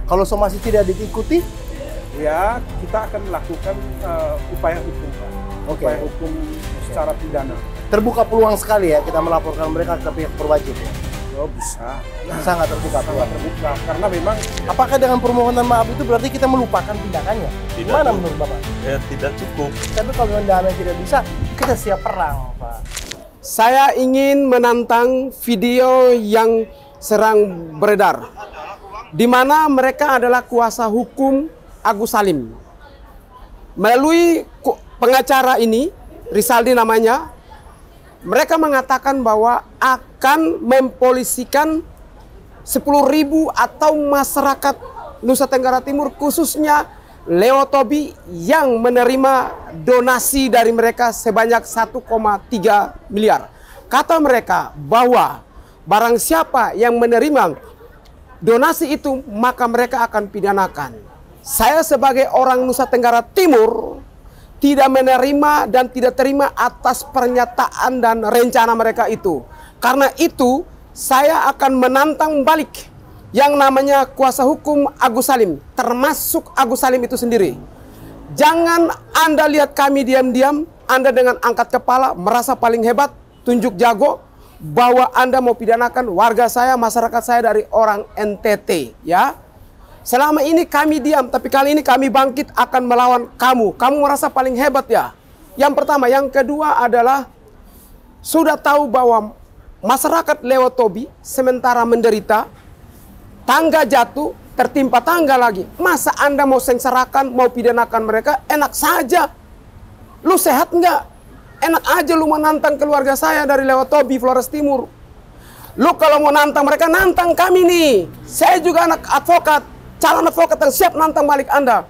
Kalau somasi tidak diikuti, ya kita akan melakukan upaya hukum, Pak. Upaya hukum secara pidana. Terbuka peluang sekali ya kita melaporkan mereka ke pihak berwajib ya? Oh bisa. Sangat terbuka. Sangat terbuka. Karena memang... Apakah dengan permohonan maaf itu berarti kita melupakan tindakannya? Gimana menurut Bapak? Ya tidak cukup. Tapi kalau dengan damai tidak bisa, kita siap perang, Pak. Saya ingin menantang video yang sedang beredar, di mana mereka adalah kuasa hukum Agus Salim. Melalui pengacara ini, Rizaldi namanya, mereka mengatakan bahwa akan mempolisikan 10.000 atau masyarakat Nusa Tenggara Timur, khususnya Leo Tobi yang menerima donasi dari mereka sebanyak 1,3 miliar. Kata mereka bahwa barang siapa yang menerima donasi itu, maka mereka akan pidanakan. Saya sebagai orang Nusa Tenggara Timur tidak menerima dan tidak terima atas pernyataan dan rencana mereka itu. Karena itu saya akan menantang balik yang namanya kuasa hukum Agus Salim, termasuk Agus Salim itu sendiri. Jangan Anda lihat kami diam-diam, Anda dengan angkat kepala merasa paling hebat, tunjuk jago bahwa Anda mau pidanakan warga saya, masyarakat saya dari orang NTT, ya. Selama ini kami diam, tapi kali ini kami bangkit akan melawan kamu. Kamu merasa paling hebat ya? Yang pertama. Yang kedua adalah sudah tahu bahwa masyarakat Leo Tobi sementara menderita, tangga jatuh, tertimpa tangga lagi. Masa Anda mau sengsarakan, mau pidanakan mereka? Enak saja. Lu sehat nggak? Enak aja lu menantang keluarga saya dari Leo Tobi, Flores Timur. Lu kalau mau nantang mereka, nantang kami nih. Saya juga anak advokat. Calon advokat yang siap nantang balik Anda.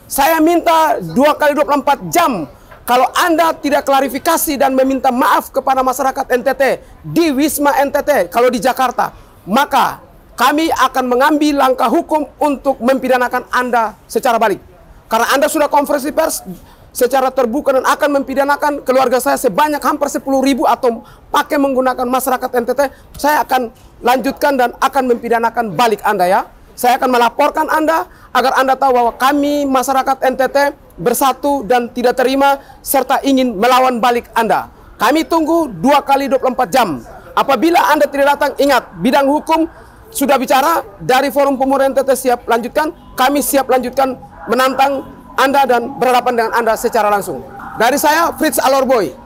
Saya minta 2 kali 24 jam. Kalau Anda tidak klarifikasi dan meminta maaf kepada masyarakat NTT di Wisma NTT, kalau di Jakarta, maka kami akan mengambil langkah hukum untuk mempidanakan Anda secara balik. Karena Anda sudah konferensi pers secara terbuka dan akan mempidanakan keluarga saya sebanyak hampir 10.000 atau pakai menggunakan masyarakat NTT, saya akan lanjutkan dan akan mempidanakan balik Anda ya. Saya akan melaporkan Anda agar Anda tahu bahwa kami masyarakat NTT bersatu dan tidak terima serta ingin melawan balik Anda. Kami tunggu 2 kali 24 jam. Apabila Anda tidak datang, ingat, bidang hukum sudah bicara, dari Forum Pemuda NTT siap lanjutkan, kami siap lanjutkan menantang Anda dan berhadapan dengan Anda secara langsung. Dari saya, Fritz Alorboy.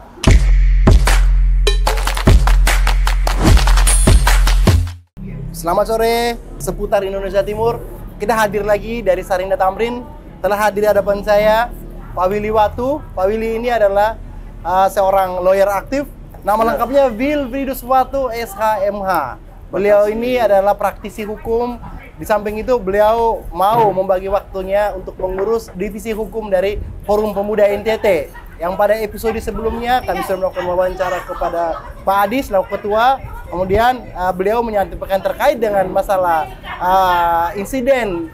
Selamat sore, seputar Indonesia Timur. Kita hadir lagi dari Sarinda Tamrin. Telah hadir di hadapan saya Pak Willy Watu. Pak Willy ini adalah seorang lawyer aktif. Nama lengkapnya Wilfridus Watu, SHMH. Beliau ini adalah praktisi hukum. Di samping itu beliau mau membagi waktunya untuk mengurus divisi hukum dari Forum Pemuda NTT. Yang pada episode sebelumnya kami sudah melakukan wawancara kepada Pak Adi selaku ketua. Kemudian beliau menyampaikan terkait dengan masalah insiden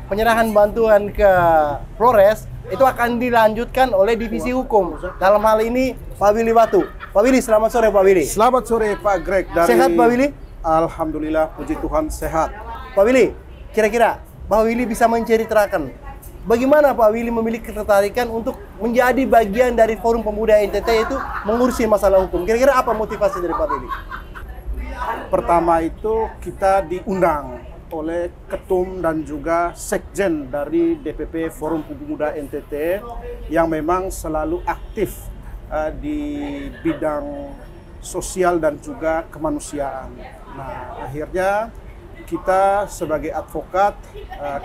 penyerahan bantuan ke Flores, itu akan dilanjutkan oleh divisi hukum. Dalam hal ini Pak Willy Watu. Pak Willy, selamat sore Pak Willy. Selamat sore Pak Greg. Sehat Pak Willy? Alhamdulillah, puji Tuhan sehat. Pak Willy, kira-kira Pak Willy bisa menceritakan bagaimana Pak Willy memiliki ketertarikan untuk menjadi bagian dari Forum Pemuda NTT itu mengurusi masalah hukum. Kira-kira apa motivasi dari Pak Willy? Pertama itu kita diundang oleh ketum dan juga sekjen dari DPP Forum Pemuda NTT yang memang selalu aktif di bidang sosial dan juga kemanusiaan. Nah, akhirnya kita sebagai advokat,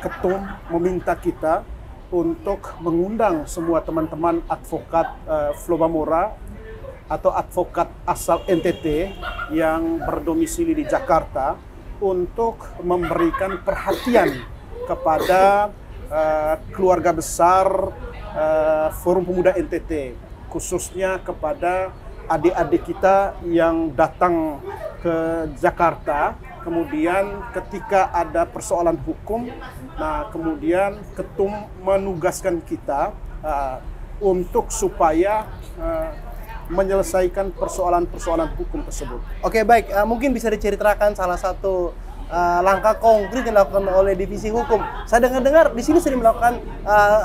ketum meminta kita untuk mengundang semua teman-teman advokat Flobamora atau advokat asal NTT yang berdomisili di Jakarta untuk memberikan perhatian kepada keluarga besar Forum Pemuda NTT, khususnya kepada adik-adik kita yang datang ke Jakarta. Kemudian ketika ada persoalan hukum, nah kemudian ketum menugaskan kita untuk supaya menyelesaikan persoalan-persoalan hukum tersebut. Oke, baik. Mungkin bisa diceritakan salah satu langkah konkret yang dilakukan oleh divisi hukum. Saya dengar di sini sering melakukan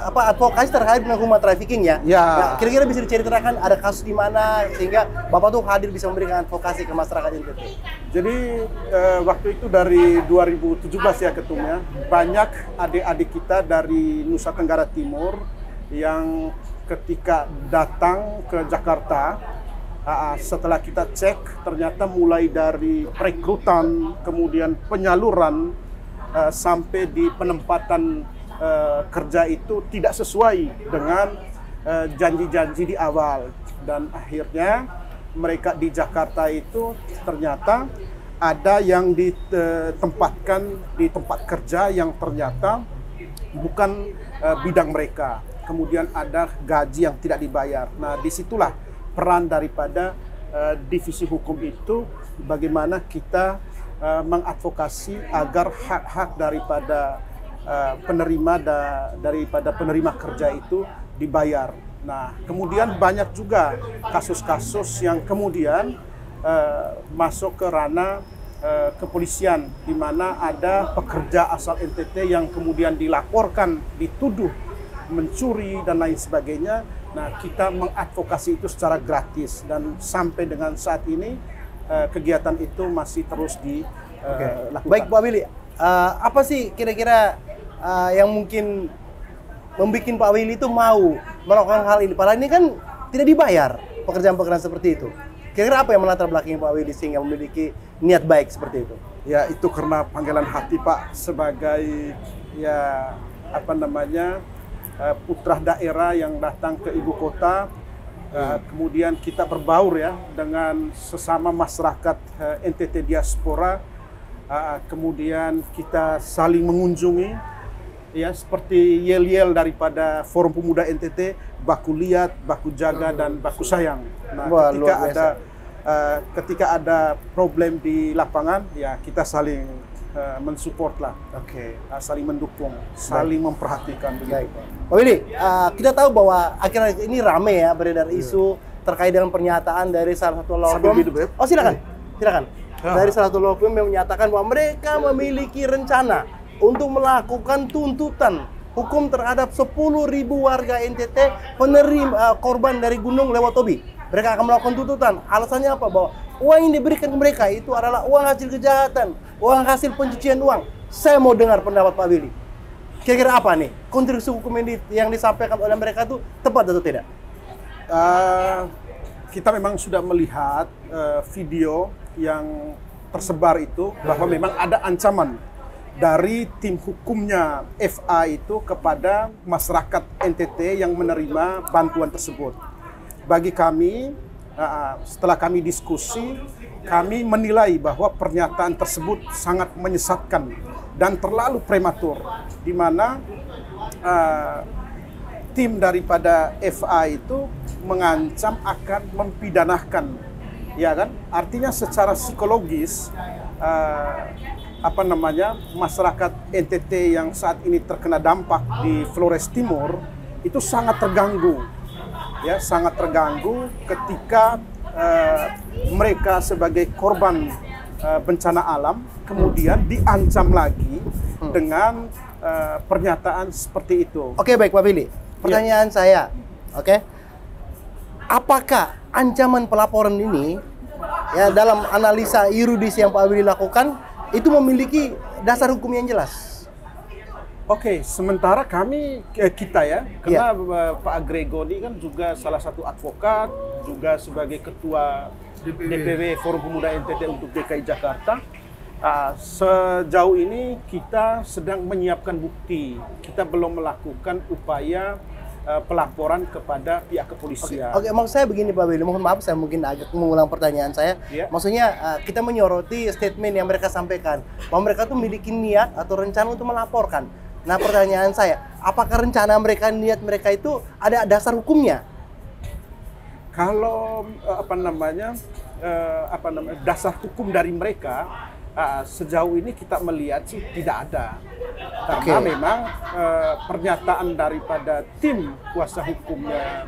advokasi terkait dengan human trafficking ya. Ya. Nah, kira-kira bisa diceritakan ada kasus di mana sehingga Bapak tuh hadir bisa memberikan advokasi ke masyarakat NTT. Jadi waktu itu dari 2017 ya ketumnya, banyak adik-adik kita dari Nusa Tenggara Timur yang ketika datang ke Jakarta, setelah kita cek ternyata mulai dari perekrutan, kemudian penyaluran sampai di penempatan kerja itu tidak sesuai dengan janji-janji di awal, dan akhirnya mereka di Jakarta itu ternyata ada yang ditempatkan di tempat kerja yang ternyata bukan bidang mereka, kemudian ada gaji yang tidak dibayar. Nah, disitulah peran daripada divisi hukum itu, bagaimana kita mengadvokasi agar hak-hak daripada penerima kerja itu dibayar. Nah, kemudian banyak juga kasus-kasus yang kemudian masuk ke ranah kepolisian, di mana ada pekerja asal NTT yang kemudian dilaporkan, dituduh mencuri dan lain sebagainya. Nah, kita mengadvokasi itu secara gratis, dan sampai dengan saat ini kegiatan itu masih terus dilakukan. Baik Pak Willy, apa sih kira-kira yang mungkin membuat Pak Willy itu mau melakukan hal ini? Padahal ini kan tidak dibayar pekerjaan-pekerjaan seperti itu. Kira-kira apa yang melatar belakangi Pak Willy sehingga memiliki niat baik seperti itu? Ya, itu karena panggilan hati Pak sebagai putra daerah yang datang ke ibu kota. Kemudian kita berbaur ya dengan sesama masyarakat NTT diaspora. Kemudian kita saling mengunjungi ya, seperti yel-yel daripada Forum Pemuda NTT, baku lihat, baku jaga, dan baku sayang. Nah, ketika ada problem di lapangan ya, kita saling mensupport lah. Saling mendukung, saling memperhatikan begitu. Pak Willy, kita tahu bahwa akhir-akhir ini rame ya beredar isu terkait dengan pernyataan dari salah satu law firm. Oh, silakan. Dari salah satu law firm yang menyatakan bahwa mereka memiliki rencana untuk melakukan tuntutan hukum terhadap 10.000 warga NTT penerima korban dari Gunung Lewotobi. Mereka akan melakukan tuntutan. Alasannya apa? Bahwa uang yang diberikan ke mereka itu adalah uang hasil kejahatan, uang hasil pencucian uang. Saya mau dengar pendapat Pak Willy. Kira-kira apa nih konstruksi hukum yang disampaikan oleh mereka itu tepat atau tidak? Kita memang sudah melihat video yang tersebar itu, bahwa memang ada ancaman dari tim hukumnya FA itu kepada masyarakat NTT yang menerima bantuan tersebut. Bagi kami, setelah kami diskusi, kami menilai bahwa pernyataan tersebut sangat menyesatkan dan terlalu prematur, di mana tim daripada FA itu mengancam akan mempidanakan, ya kan? Artinya secara psikologis masyarakat NTT yang saat ini terkena dampak di Flores Timur itu sangat terganggu, ya, sangat terganggu ketika mereka sebagai korban bencana alam kemudian diancam lagi dengan pernyataan seperti itu. Oke, baik Pak Willy. Pertanyaan saya, apakah ancaman pelaporan ini ya dalam analisa yuridis yang Pak Willy lakukan itu memiliki dasar hukum yang jelas? Oke, sementara kita ya, karena Pak Agregoni kan juga salah satu advokat, juga sebagai ketua DPW Forum Pemuda NTT untuk DKI Jakarta. Sejauh ini kita sedang menyiapkan bukti. Kita belum melakukan upaya pelaporan kepada pihak kepolisian. Oke, maksud saya begini Pak Willy, mohon maaf saya mungkin agak mengulang pertanyaan saya. Maksudnya kita menyoroti statement yang mereka sampaikan bahwa mereka tuh memiliki niat atau rencana untuk melaporkan. Nah, pertanyaan saya, apakah rencana mereka, niat mereka itu ada dasar hukumnya? Kalau dasar hukum dari mereka, sejauh ini kita melihat sih tidak ada. Karena memang pernyataan daripada tim kuasa hukumnya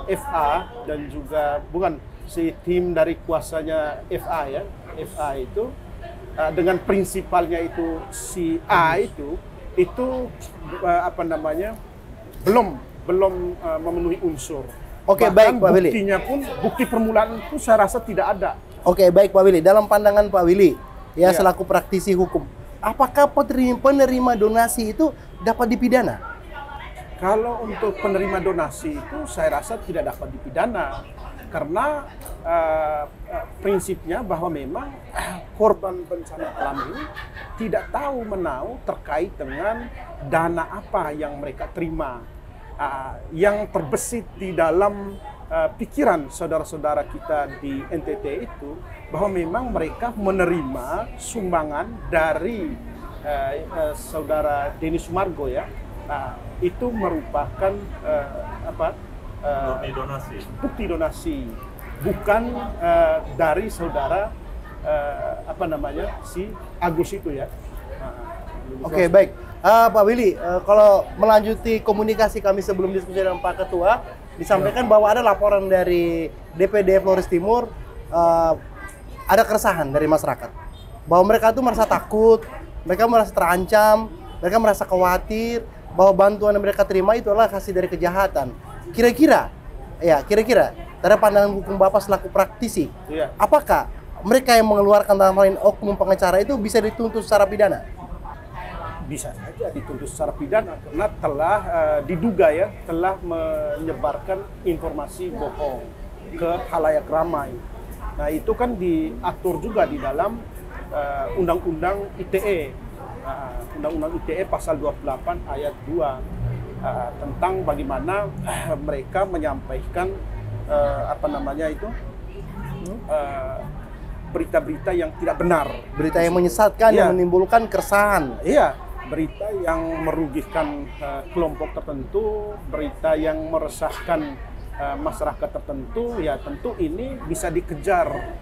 FA dan juga bukan si tim dari kuasanya FA ya, FA itu dengan prinsipalnya itu si A itu apa namanya belum memenuhi unsur. Oke, Bahkan baik, Pak Willy. buktinya pun, bukti permulaan itu saya rasa tidak ada. Oke, baik Pak Willy. Dalam pandangan Pak Willy, ya Iya. selaku praktisi hukum, apakah penerima donasi itu dapat dipidana? Kalau untuk penerima donasi itu saya rasa tidak dapat dipidana karena prinsipnya bahwa memang korban bencana alam ini tidak tahu menau terkait dengan dana apa yang mereka terima. Yang terbesit di dalam pikiran saudara-saudara kita di NTT itu bahwa memang mereka menerima sumbangan dari saudara Denny Sumargo ya. Itu merupakan bukti donasi bukan dari saudara si Agus itu ya. Oke, baik. Pak Willy, kalau melanjuti komunikasi kami sebelum diskusi dengan Pak Ketua, disampaikan bahwa ada laporan dari DPD Flores Timur, ada keresahan dari masyarakat. Bahwa mereka tuh merasa takut, mereka merasa terancam, mereka merasa khawatir, bahwa bantuan yang mereka terima itu adalah hasil dari kejahatan. Kira-kira, dari pandangan hukum Bapak selaku praktisi, Iya. apakah mereka yang mengeluarkan dalam hal ini oknum pengacara itu bisa dituntut secara pidana? Bisa saja dituntut secara pidana karena telah diduga ya telah menyebarkan informasi bohong ke khalayak ramai. Nah itu kan diatur juga di dalam Undang-Undang ITE, Undang-Undang ITE pasal 28 ayat 2 tentang bagaimana mereka menyampaikan berita-berita yang tidak benar, Berita yang menyesatkan, Iya. yang menimbulkan keresahan. Iya, berita yang merugikan kelompok tertentu, berita yang meresahkan masyarakat tertentu, ya tentu ini bisa dikejar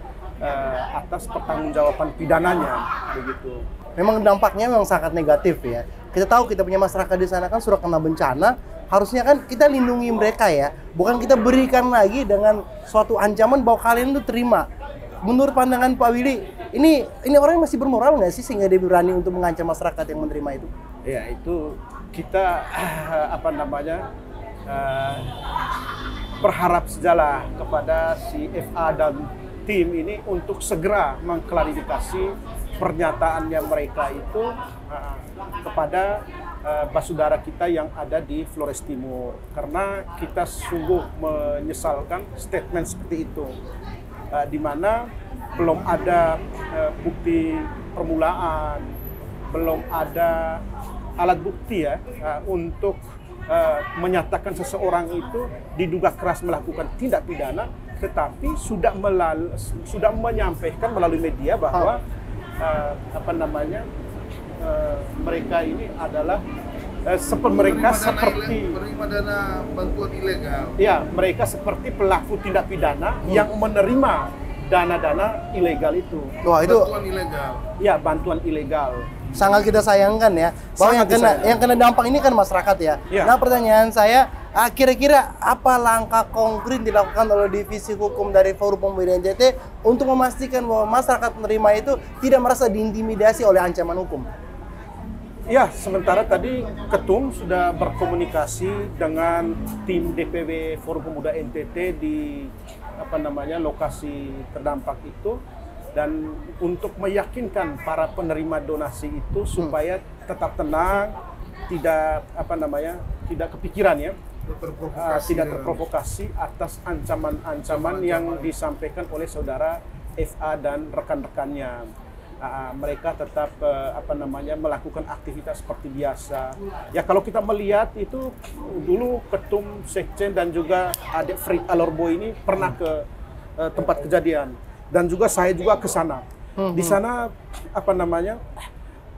atas pertanggungjawaban pidananya, begitu. Memang dampaknya memang sangat negatif ya. Kita tahu kita punya masyarakat di sana kan sudah kena bencana, harusnya kan kita lindungi mereka ya, bukan kita berikan lagi dengan suatu ancaman bahwa kalian itu terima. Menurut pandangan Pak Willy, ini orang masih bermoral nggak sih sehingga dia berani untuk mengancam masyarakat yang menerima itu? Ya itu kita berharap sejalah kepada si FA dan tim ini untuk segera mengklarifikasi pernyataannya mereka itu kepada basudara kita yang ada di Flores Timur, karena kita sungguh menyesalkan statement seperti itu. Di mana belum ada bukti permulaan, belum ada alat bukti ya untuk menyatakan seseorang itu diduga keras melakukan tindak pidana, tetapi sudah menyampaikan melalui media bahwa mereka ini adalah penerima dana bantuan ilegal. Ya, mereka seperti pelaku tindak pidana yang menerima dana-dana ilegal itu. Wah, itu Bantuan ilegal. Ya, bantuan ilegal. sangat kita sayangkan ya. Bahwa Sangat disayangkan. yang kena dampak ini kan masyarakat ya. Ya. Nah, pertanyaan saya, kira-kira apa langkah konkret dilakukan oleh divisi hukum dari Forum Pemuda NTT untuk memastikan bahwa masyarakat menerima itu tidak merasa diintimidasi oleh ancaman hukum? Ya, sementara tadi Ketum sudah berkomunikasi dengan tim DPW Forum Pemuda NTT di lokasi terdampak itu, dan untuk meyakinkan para penerima donasi itu supaya tetap tenang, tidak tidak kepikiran ya, tidak terprovokasi atas ancaman-ancaman yang disampaikan oleh saudara FA dan rekan-rekannya. Mereka tetap melakukan aktivitas seperti biasa. Ya kalau kita melihat itu dulu Ketum Sekjen dan juga adik Frit Alorbo ini pernah ke tempat kejadian, dan juga saya juga ke sana. Di sana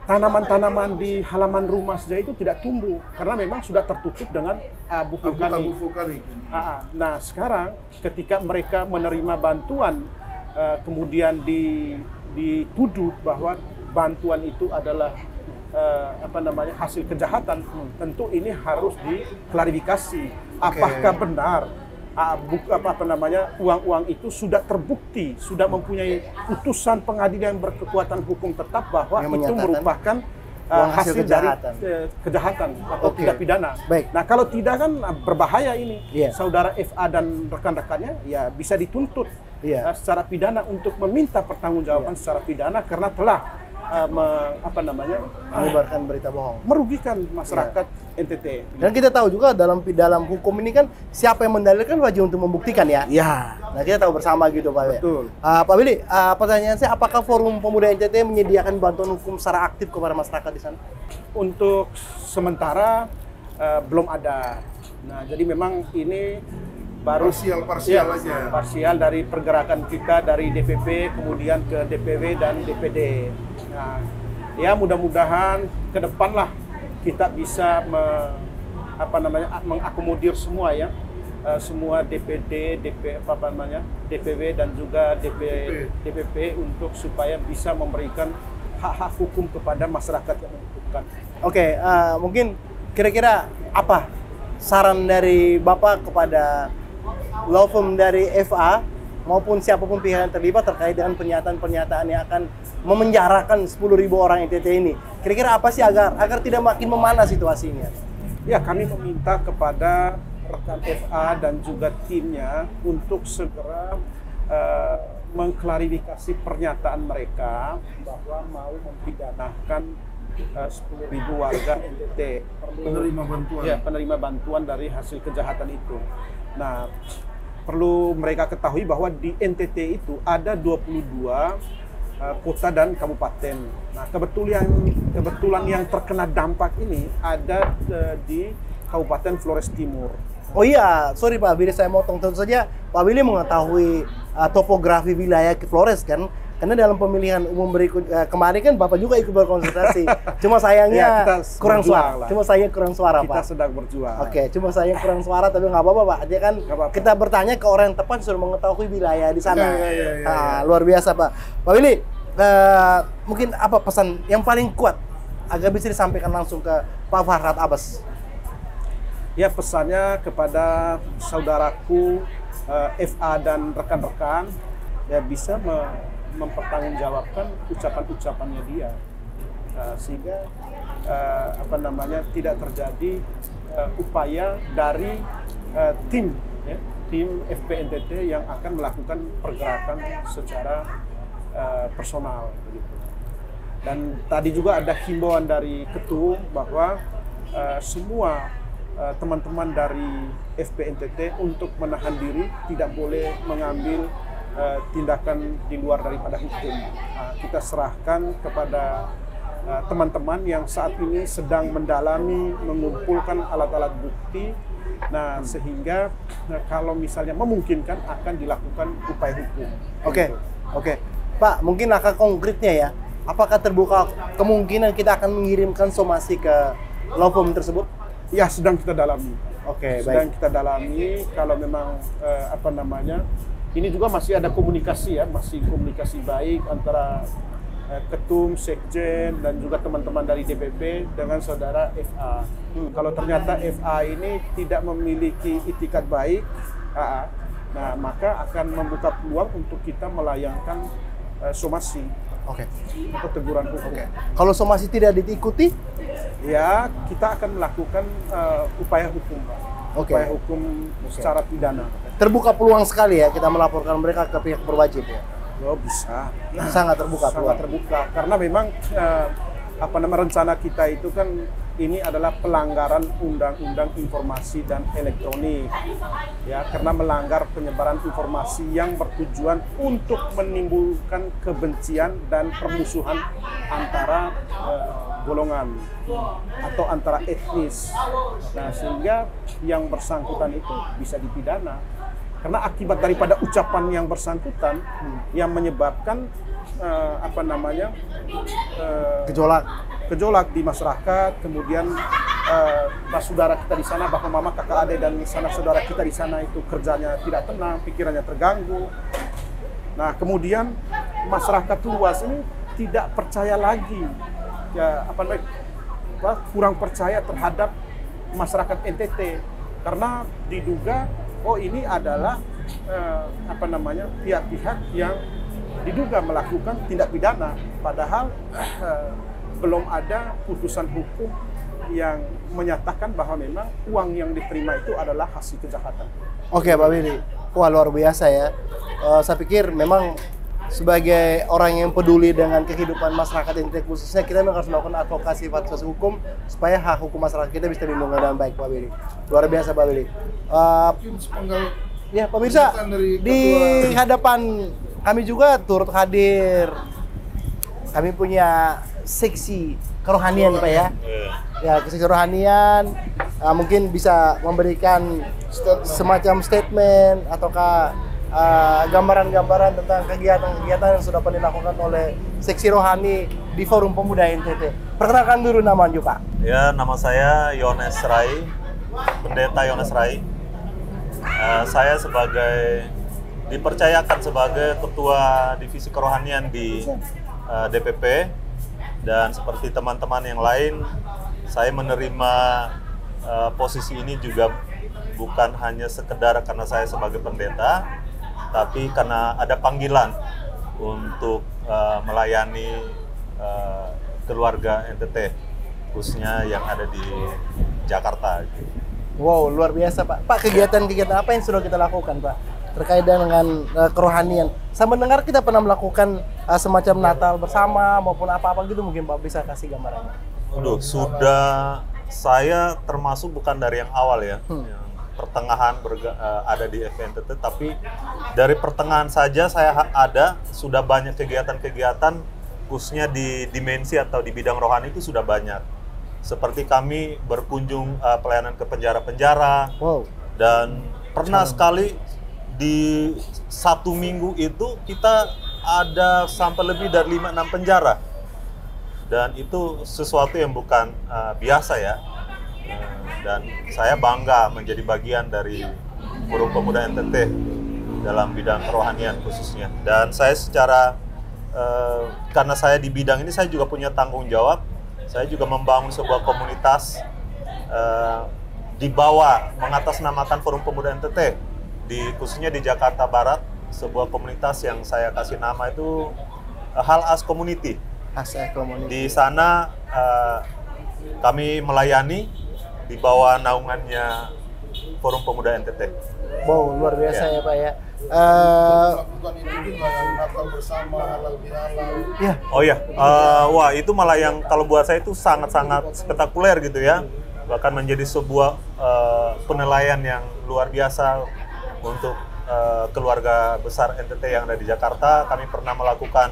tanaman-tanaman di halaman rumah saja itu tidak tumbuh karena memang sudah tertutup dengan abu vulkanik. Nah sekarang ketika mereka menerima bantuan kemudian dituduh bahwa bantuan itu adalah hasil kejahatan, tentu ini harus diklarifikasi. Apakah benar uang-uang itu sudah terbukti, sudah mempunyai putusan pengadilan yang berkekuatan hukum tetap bahwa Yang itu menyatakan merupakan uang hasil hasil dari kejahatan. kejahatan atau Oke. tidak pidana. Baik. Nah kalau tidak kan berbahaya ini. Iya. Saudara FA dan rekan-rekannya ya bisa dituntut Iya. secara pidana untuk meminta pertanggungjawaban secara pidana karena telah Menyebarkan berita bohong. merugikan masyarakat NTT. Dan kita tahu juga dalam hukum ini kan siapa yang mendalilkan wajib untuk membuktikan ya. Ya, Nah kita tahu bersama gitu Pak. betul. Pak Willy, pertanyaan saya, apakah Forum Pemuda NTT menyediakan bantuan hukum secara aktif kepada masyarakat di sana? Untuk sementara belum ada. Nah, jadi memang ini baru Parsial aja. parsial dari pergerakan kita dari DPP kemudian ke DPW dan DPD. Nah, ya mudah-mudahan ke depan lah kita bisa mengakomodir semua ya, semua DPD, DPW dan juga DPP untuk supaya bisa memberikan hak-hak hukum kepada masyarakat yang membutuhkan. Oke, mungkin kira-kira apa saran dari Bapak kepada law firm dari FA maupun siapapun pihak yang terlibat terkait dengan pernyataan-pernyataan yang akan memenjarakan 10.000 orang NTT ini? Kira-kira apa sih agar tidak makin memanas situasinya? Ya, kami meminta kepada rekan FA dan juga timnya untuk segera mengklarifikasi pernyataan mereka bahwa mau mempidanakan 10.000 warga NTT. Penerima bantuan. Ya, penerima bantuan dari hasil kejahatan itu. Nah, perlu mereka ketahui bahwa di NTT itu ada 22 kota dan kabupaten. Nah, kebetulan yang terkena dampak ini ada di Kabupaten Flores Timur. Oh iya, sorry Pak Willy, saya motong. Tentu saja Pak Willy mengetahui topografi wilayah Flores kan? Karena dalam pemilihan umum kemarin kan Bapak juga ikut berkonsultasi. Cuma sayangnya Ya, kita kurang suara. lah. Cuma saya kurang suara, Kita Pak. sedang berjuang. Oke, cuma saya kurang suara tapi nggak apa-apa, Pak. Dia kan Nggak apa-apa. kita bertanya ke orang yang tepat sudah mengetahui wilayah di sana. Iya. Luar biasa, Pak. Pak Willy, mungkin apa pesan yang paling kuat agar bisa disampaikan langsung ke Pak Farhad Abbas? Ya, pesannya kepada saudaraku FA dan rekan-rekan ya bisa mempertanggungjawabkan ucapan-ucapannya dia, sehingga tidak terjadi upaya dari tim FPNTT yang akan melakukan pergerakan secara personal begitu. Dan tadi juga ada himbauan dari ketum bahwa semua teman-teman dari FPNTT untuk menahan diri, tidak boleh mengambil tindakan di luar daripada hukum. Kita serahkan kepada teman-teman yang saat ini sedang mendalami, mengumpulkan alat-alat bukti. Nah, sehingga kalau misalnya memungkinkan akan dilakukan upaya hukum. Oke. Pak, mungkin langkah konkretnya ya. Apakah terbuka kemungkinan kita akan mengirimkan somasi ke law firm tersebut? Ya, sedang kita dalami. Oke, Sedang baik. kita dalami kalau memang ini juga masih ada komunikasi ya, masih komunikasi baik antara ketum, sekjen dan juga teman-teman dari DPP dengan saudara FA. Kalau ternyata FA ini tidak memiliki itikat baik, nah maka akan membuka peluang untuk kita melayangkan somasi Oke. atau teguran hukum. Kalau somasi tidak diikuti, Ya, kita akan melakukan upaya hukum, Pak. Oke. Upaya hukum secara pidana. terbuka peluang sekali ya kita melaporkan mereka ke pihak berwajib ya. Oh, bisa. Sangat terbuka peluang. Sangat terbuka karena memang rencana kita itu kan ini adalah pelanggaran Undang-Undang Informasi dan Elektronik ya, karena melanggar penyebaran informasi yang bertujuan untuk menimbulkan kebencian dan permusuhan antara golongan atau antara etnis. Nah, sehingga yang bersangkutan itu bisa dipidana karena akibat daripada ucapan yang bersangkutan yang menyebabkan gejolak di masyarakat, kemudian saudara kita di sana, bapak mama, kakak adik dan sanak saudara kita di sana itu kerjanya tidak tenang, pikirannya terganggu. Nah, kemudian masyarakat luas ini tidak percaya lagi, ya kurang percaya terhadap masyarakat NTT karena diduga oh ini adalah pihak-pihak yang diduga melakukan tindak pidana, padahal belum ada putusan hukum yang menyatakan bahwa memang uang yang diterima itu adalah hasil kejahatan. Oke, Pak Willy. Wah, luar biasa ya. Saya pikir memang sebagai orang yang peduli dengan kehidupan masyarakat NTT khususnya, kita memang harus melakukan advokasi fatwa hukum supaya hak hukum masyarakat kita bisa dilindungi dengan baik, Pak Willy. Luar biasa, Pak Willy. Mungkin sepenggal Ya, pemirsa, dari di hadapan kami juga turut hadir. Kami punya seksi kerohanian, Pak ya. Ya, seksi kerohanian mungkin bisa memberikan semacam statement ataukah gambaran-gambaran tentang kegiatan-kegiatan yang sudah pernah dilakukan oleh seksi rohani di Forum Pemuda NTT. Perkenalkan dulu nama juga. Ya, nama saya Yones Rai, Pendeta Yones Rai. Saya dipercayakan sebagai Ketua Divisi Kerohanian di DPP, dan seperti teman-teman yang lain, saya menerima posisi ini juga bukan hanya sekedar karena saya sebagai pendeta, tapi karena ada panggilan untuk melayani keluarga NTT, khususnya yang ada di Jakarta. Wow, luar biasa, Pak. Pak, kegiatan-kegiatan apa yang sudah kita lakukan, Pak, terkait dengan kerohanian? Saya mendengar kita pernah melakukan semacam Natal bersama maupun apa-apa gitu, mungkin Pak bisa kasih gambarannya. Sudah, saya termasuk bukan dari yang awal ya, yang pertengahan ada di FNTT, tapi dari pertengahan saja saya sudah banyak kegiatan-kegiatan khususnya di dimensi atau di bidang rohani itu sudah banyak. Seperti kami berkunjung pelayanan ke penjara-penjara, dan pernah sekali di 1 minggu itu kita ada sampai lebih dari 5-6 penjara, dan itu sesuatu yang bukan biasa ya. Dan saya bangga menjadi bagian dari Forum Pemuda NTT dalam bidang kerohanian khususnya. Dan saya karena saya di bidang ini, saya juga punya tanggung jawab. Saya juga membangun sebuah komunitas di bawah mengatasnamakan Forum Pemuda NTT, khususnya di Jakarta Barat, sebuah komunitas yang saya kasih nama itu Hal-As Community. Di sana kami melayani di bawah naungannya Forum Pemuda NTT. Wow, luar biasa ya Pak ya. Bukan itu juga yang Natal bersama, halal bihalal. Ya. Oh ya, wah itu malah yang kalau buat saya itu sangat-sangat spektakuler gitu ya. Bahkan menjadi sebuah penilaian yang luar biasa untuk keluarga besar NTT yang ada di Jakarta. Kami pernah melakukan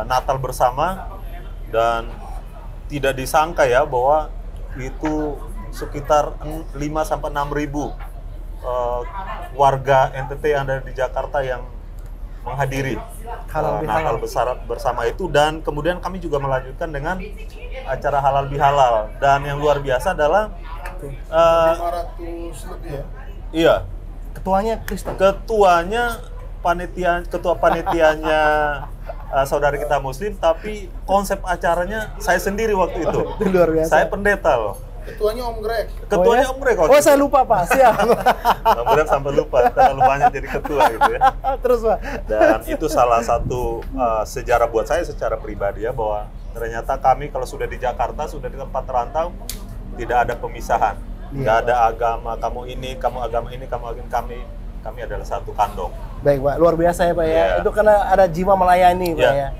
Natal bersama, dan tidak disangka ya bahwa itu sekitar 5-6 ribu warga NTT yang ada di Jakarta yang menghadiri Natal besar bersama itu. Dan kemudian kami juga melanjutkan dengan acara halal bihalal, dan yang luar biasa adalah 500 lebih ya? Iya, Ketuanya Kristen. Ketua panitianya saudara kita Muslim, tapi konsep acaranya saya sendiri waktu itu. Itu luar biasa. Saya pendeta loh. Ketuanya Om Greg. Ketuanya Om Greg. Oh, saya lupa Pak. Siap. Kemudian sampai lupa, terlalu banyak jadi ketua gitu ya. Terus Pak. Dan itu salah satu sejarah buat saya secara pribadi ya, bahwa ternyata kami kalau sudah di Jakarta, sudah di tempat rantau, tidak ada pemisahan. Nggak ada agama, kamu ini, kamu agama ini, kamu agama kami adalah satu kandong. Baik Pak, luar biasa ya Pak ya. Yeah. Itu karena ada jiwa melayani Pak ya.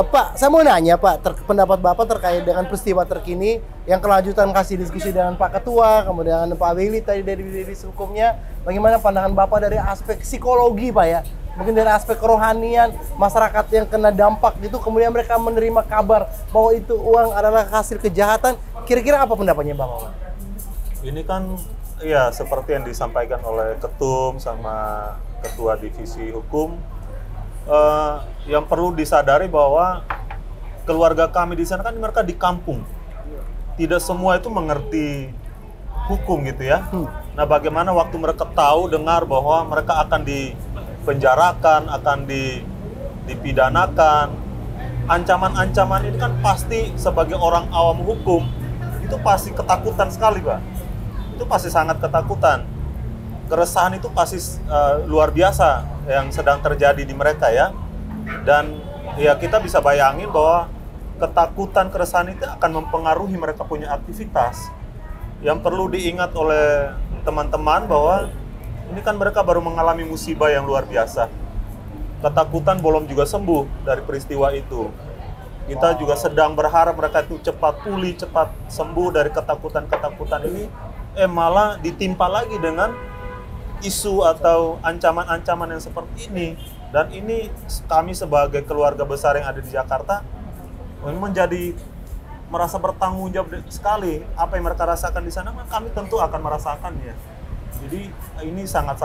Pak, saya mau nanya Pak, pendapat Bapak terkait dengan peristiwa terkini yang kelanjutan kasih diskusi dengan Pak Ketua, kemudian Pak Willy tadi dari divisi hukumnya, bagaimana pandangan Bapak dari aspek psikologi Pak ya? Mungkin dari aspek kerohanian, masyarakat yang kena dampak gitu, kemudian mereka menerima kabar bahwa itu uang adalah hasil kejahatan, kira-kira apa pendapatnya Bapak? Ini kan ya seperti yang disampaikan oleh Ketum sama Ketua Divisi Hukum, yang perlu disadari bahwa keluarga kami di sana kan mereka di kampung, tidak semua itu mengerti hukum gitu ya. Nah, bagaimana waktu mereka tahu dengar bahwa mereka akan dipenjarakan, akan dipidanakan, ancaman-ancaman ini kan pasti sebagai orang awam hukum itu pasti ketakutan sekali Pak. Itu pasti sangat ketakutan. keresahan itu pasti luar biasa yang sedang terjadi di mereka ya. Dan ya kita bisa bayangin bahwa ketakutan, keresahan itu akan mempengaruhi mereka punya aktivitas. Yang perlu diingat oleh teman-teman bahwa ini kan mereka baru mengalami musibah yang luar biasa. Ketakutan belum juga sembuh dari peristiwa itu. Kita juga sedang berharap mereka itu cepat pulih, cepat sembuh dari ketakutan-ketakutan ini. Malah ditimpa lagi dengan isu atau ancaman-ancaman yang seperti ini. Dan ini kami sebagai keluarga besar yang ada di Jakarta menjadi merasa bertanggung jawab sekali. Apa yang mereka rasakan di sana, kami tentu akan merasakannya. Jadi ini sangat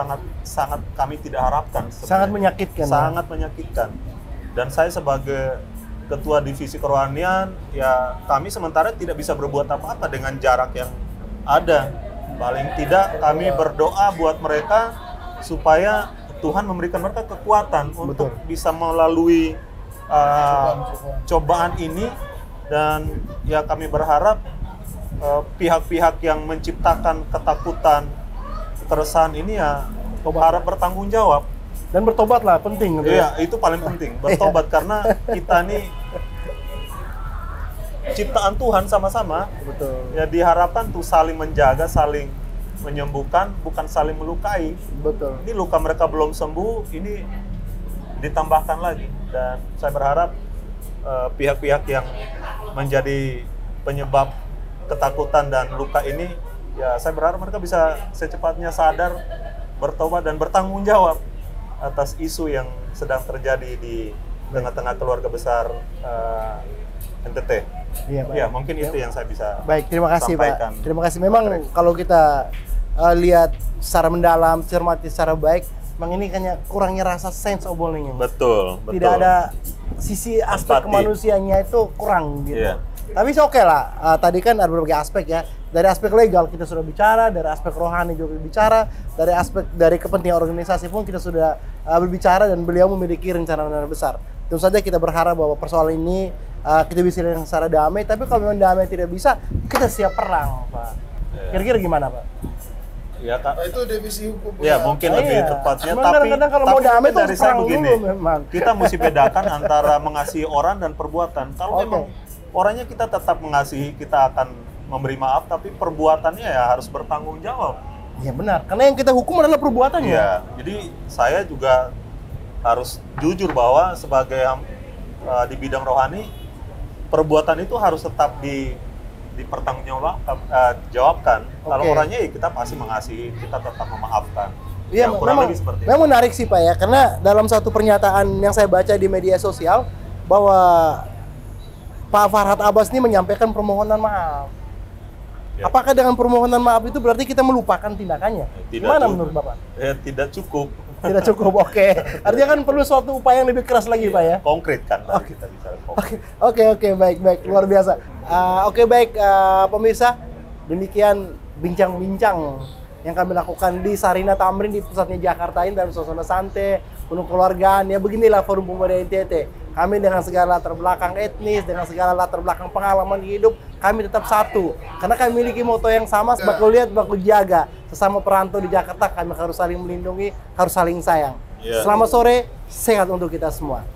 kami tidak harapkan. Sebenarnya. Sangat menyakitkan. Sangat menyakitkan. Dan saya sebagai ketua divisi kerohanian, ya kami sementara tidak bisa berbuat apa-apa dengan jarak yang ada. Paling tidak kami berdoa buat mereka supaya Tuhan memberikan mereka kekuatan untuk bisa melalui cobaan ini. Dan ya kami berharap pihak-pihak yang menciptakan ketakutan, keresahan ini ya harap bertanggung jawab. Dan bertobatlah, penting. Iya, itu paling penting. Bertobat karena kita nih ciptaan Tuhan sama-sama. Betul. Ya diharapkan tuh saling menjaga, saling menyembuhkan, bukan saling melukai. Betul. Ini luka mereka belum sembuh, ini ditambahkan lagi. Dan saya berharap pihak-pihak yang menjadi penyebab ketakutan dan luka ini, ya saya berharap mereka bisa secepatnya sadar, bertobat dan bertanggung jawab atas isu yang sedang terjadi di tengah-tengah keluarga besar NTT. Iya, Pak. Ya, mungkin itu yang saya bisa Baik, terima kasih sampaikan. Pak. Terima kasih. Memang kalau kita lihat secara mendalam, cermati secara baik, memang ini kayaknya kurangnya rasa sense of belonging. Betul. Tidak ada sisi aspek Empati. kemanusiaannya itu kurang gitu. Iya. Tapi oke lah. Tadi kan ada berbagai aspek ya. Dari aspek legal kita sudah bicara, dari aspek rohani juga bicara, dari kepentingan organisasi pun kita sudah berbicara dan beliau memiliki rencana-rencana besar. Tentu saja kita berharap bahwa persoalan ini kita bisa dengan secara damai. Tapi kalau memang damai tidak bisa, kita siap perang, Pak. Kira-kira gimana, Pak? Ya, Kak. Nah, itu divisi hukum. Ya, mungkin lebih tepatnya. Memang Tapi kadang-kadang kalau mau damai itu dari harus saya perang begini, dulu memang. kita mesti bedakan antara mengasihi orang dan perbuatan. Kalau Oke. memang orangnya kita tetap mengasihi, kita akan memberi maaf, tapi perbuatannya ya harus bertanggung jawab. Iya benar, karena yang kita hukum adalah perbuatannya. Iya, jadi saya juga harus jujur bahwa sebagai di bidang rohani, perbuatan itu harus tetap dipertanggungjawabkan. Kalau Oke. orangnya ya kita pasti mengasihi, kita tetap memaafkan. Iya, Ya, kurang memang, lebih seperti itu. memang menarik sih Pak ya, karena dalam satu pernyataan yang saya baca di media sosial bahwa Pak Farhad Abbas ini menyampaikan permohonan maaf. Ya. Apakah dengan permohonan maaf itu berarti kita melupakan tindakannya? Tidak Gimana juga. menurut Bapak? Tidak cukup. Tidak cukup, oke. Artinya kan perlu suatu upaya yang lebih keras lagi Pak ya? Konkret kan, tadi kita bicara konkret. Oke, baik, luar biasa. Oke, baik, pemirsa, demikian bincang-bincang yang kami lakukan di Sarina Tamrin di pusatnya Jakarta ini dalam suasana santai, penuh keluargaan. Ya beginilah Forum Pemuda NTT. Kami dengan segala latar belakang etnis, dengan segala latar belakang pengalaman hidup, kami tetap satu. Karena kami memiliki moto yang sama, baku lihat, baku jaga. Sesama perantau di Jakarta, kami harus saling melindungi, harus saling sayang. Ya. Selamat sore, sehat untuk kita semua.